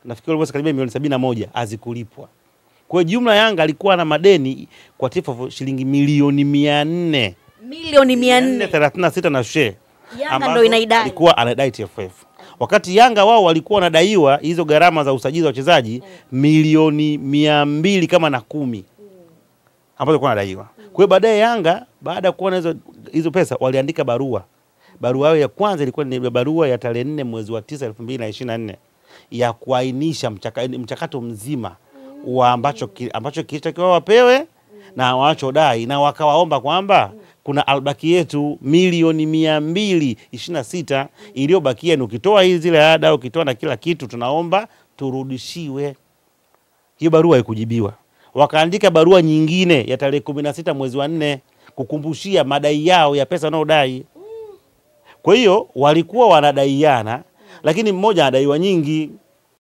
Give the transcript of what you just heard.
nafikiri walikuwa karibia milioni 71 hazikulipwa. Kwa jumla Yanga alikuwa na madeni kwa TFF shilingi milioni 400. Milioni 436 na share. Yanga ndio inaidai. Alikuwa anadai TFF. Wakati Yanga wao walikuwa wanadaiwa hizo gharama za usajili wa wachezaji milioni 200 kama na 10. Ambazo walikuwa wanadaiwa. Kwa hiyo baadaye Yanga baada ya kuona hizo pesa waliandika barua. Barua yao ya kwanza ilikuwa ni barua ya tarehe 4 mwezi wa 9 2024 ya kuainisha mchakato mzima wa ambacho kilichotakiwa wapewe na wachodai, na wakawaomba kwamba kuna albaki yetu milioni 226 iliyobakia, ni ukitoa hizi zile ada, ukitoa na kila kitu, tunaomba turudishiwe. Hiyo barua haikujibiwa. Wakaandika barua nyingine ya tarehe 16 mwezi wa 4 kukumbushia madai yao ya pesa wanaodai. Kwa hiyo walikuwa wanadaiana, lakini mmoja anadaiwa nyingi.